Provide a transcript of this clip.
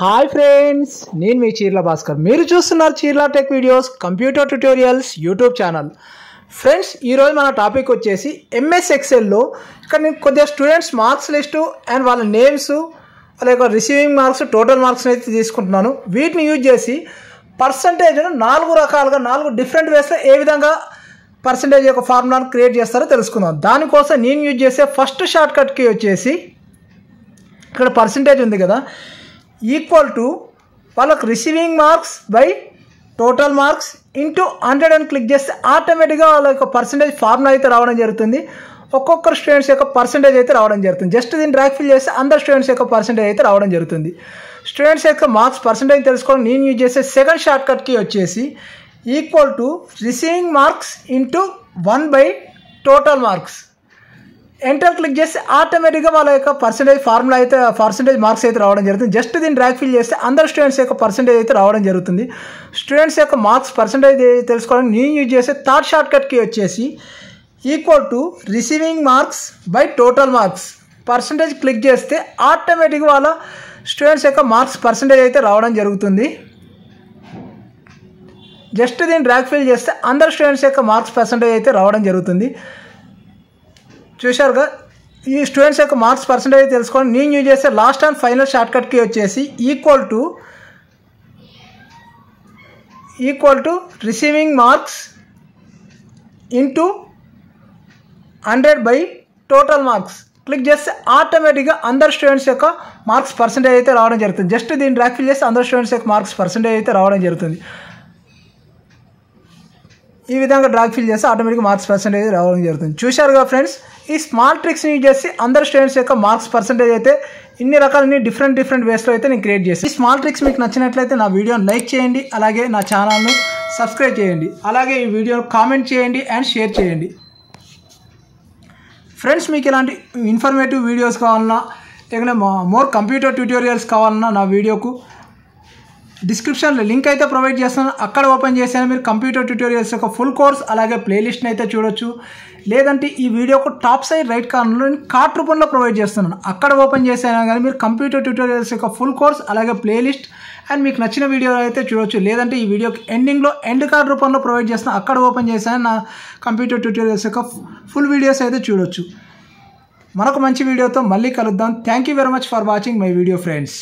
Hi friends, నేను మీ చీర్ల భాస్కర్. మీరు చూస్తున్నారు Cheerla tech videos computer tutorials YouTube channel. Friends, ఈరోజు మన టాపిక్ వచ్చేసి ఎంఎస్ ఎక్సెల్లో ఇక్కడ నేను కొద్దిగా స్టూడెంట్స్ మార్క్స్ లిస్టు అండ్ వాళ్ళ నేమ్స్, వాళ్ళ యొక్క రిసీవింగ్ మార్క్స్, టోటల్ మార్క్స్ అయితే తీసుకుంటున్నాను. వీటిని యూజ్ చేసి పర్సంటేజ్ను 4 రకాలుగా 4 డిఫరెంట్ వేస్లో ఏ విధంగా పర్సంటేజ్ యొక్క ఫార్ములాను క్రియేట్ చేస్తారో తెలుసుకుందాం. దానికోసం నేను యూజ్ చేసే ఫస్ట్ షార్ట్ కట్కి వచ్చేసి ఇక్కడ పర్సంటేజ్ ఉంది కదా, ఈక్వల్ టు వాళ్ళకు receiving marks by total marks into 100 అని క్లిక్ చేస్తే ఆటోమేటిక్గా వాళ్ళ యొక్క పర్సంటేజ్ ఫార్ములా అయితే రావడం జరుగుతుంది. ఒక్కొక్కరు స్టూడెంట్స్ యొక్క పర్సంటేజ్ అయితే రావడం జరుగుతుంది. జస్ట్ దీన్ని డ్రాగ్ ఫిల్ చేస్తే అందరు స్టూడెంట్స్ యొక్క పర్సంటేజ్ అయితే రావడం జరుగుతుంది. స్టూడెంట్స్ యొక్క మార్క్స్ పర్సంటేజ్ తెలుసుకోవడం నేను యూజ్ చేసే సెకండ్ షార్ట్ కట్కి వచ్చేసి equal to receiving marks into 1 by total marks. Enter click చేస్తే ఆటోమేటిక్గా వాళ్ళ యొక్క పర్సంటేజ్ ఫార్ములా అయితే పర్సంటేజ్ మార్క్స్ అయితే రావడం జరుగుతుంది. జస్ట్ దీన్ని డ్రాగ్ ఫిల్ చేస్తే అందరు స్టూడెంట్స్ యొక్క పర్సంటేజ్ అయితే రావడం జరుగుతుంది. స్టూడెంట్స్ యొక్క మార్క్స్ పర్సంటేజ్ తెలుసుకోవడానికి నేను యూజ్ చేసే థర్డ్ షార్ట్ కట్కి వచ్చేసి equal to receiving marks by total marks. Percentage click చేస్తే ఆటోమేటిక్గా వాళ్ళ స్టూడెంట్స్ యొక్క మార్క్స్ పర్సంటేజ్ అయితే రావడం జరుగుతుంది. జస్ట్ దీన్ని డ్రాగ్ ఫిల్ చేస్తే అందరు స్టూడెంట్స్ యొక్క మార్క్స్ పర్సంటేజ్ అయితే రావడం జరుగుతుంది. చూశారుగా, ఈ స్టూడెంట్స్ యొక్క మార్క్స్ పర్సంటేజ్ తెలుసుకోండి. నేను యూజ్ చేసే లాస్ట్ అండ్ ఫైనల్ షార్ట్ కట్కి వచ్చేసి equal to receiving marks into 100 by total marks. Click చేస్తే ఆటోమేటిక్గా అందరు స్టూడెంట్స్ యొక్క మార్క్స్ పర్సంటేజ్ అయితే రావడం జరుగుతుంది. జస్ట్ దీన్ని డ్రాగ్ ఫిల్ చేస్తే అందరు స్టూడెంట్స్ యొక్క మార్క్స్ పర్సంటేజ్ అయితే రావడం జరుగుతుంది. ఈ విధంగా డ్రాగ్ ఫిల్ చేస్తే ఆటోమేటిక్గా మార్క్స్ పర్సంటేజ్ రావడం జరుగుతుంది. చూశారుగా ఫ్రెండ్స్, ఈ స్మాల్ ట్రిక్స్ని యూజ్ చేసి అందరు స్టూడెంట్స్ యొక్క మార్క్స్ పర్సంటేజ్ అయితే ఇన్ని రకాలని డిఫరెంట్ వేస్లో అయితే నేను క్రియేట్ చేసి. ఈ స్మాల్ ట్రిక్స్ మీకు నచ్చినట్లయితే నా వీడియోని లైక్ చేయండి, అలాగే నా ఛానల్ను సబ్స్క్రైబ్ చేయండి, అలాగే ఈ వీడియోను కామెంట్ చేయండి అండ్ షేర్ చేయండి. ఫ్రెండ్స్, మీకు ఇలాంటి ఇన్ఫర్మేటివ్ వీడియోస్ కావాలన్నా, లేకపోతే మోర్ కంప్యూటర్ ట్యూటోరియల్స్ కావాలన్నా నా వీడియోకు డిస్క్రిప్షన్లో లింక్ అయితే ప్రొవైడ్ చేస్తున్నాను. అక్కడ ఓపెన్ చేసాను మీరు కంప్యూటర్ ట్యూటోరియల్స్ యొక్క ఫుల్ కోర్స్ అలాగే ప్లేలిస్ట్ని అయితే చూడొచ్చు. లేదంటే ఈ వీడియోకు టాప్ సైడ్ రైట్ కార్నర్లో నేను కార్ట్ రూపంలో ప్రొవైడ్ చేస్తున్నాను. అక్కడ ఓపెన్ చేసాను కానీ మీరు కంప్యూటర్ ట్యూటోరియల్స్ యొక్క ఫుల్ కోర్స్ అలాగే ప్లేలిస్ట్ అండ్ మీకు నచ్చిన వీడియో అయితే చూడొచ్చు. లేదంటే ఈ వీడియోకి ఎండింగ్లో ఎండ్ కార్డ్ రూపంలో ప్రొవైడ్ చేస్తున్నాను. అక్కడ ఓపెన్ చేసాను నా కంప్యూటర్ ట్యూటోరియల్స్ యొక్క ఫుల్ వీడియోస్ అయితే చూడొచ్చు. మరొక మంచి వీడియోతో మళ్ళీ కలుద్దాం. Thank you very much for watching my video friends.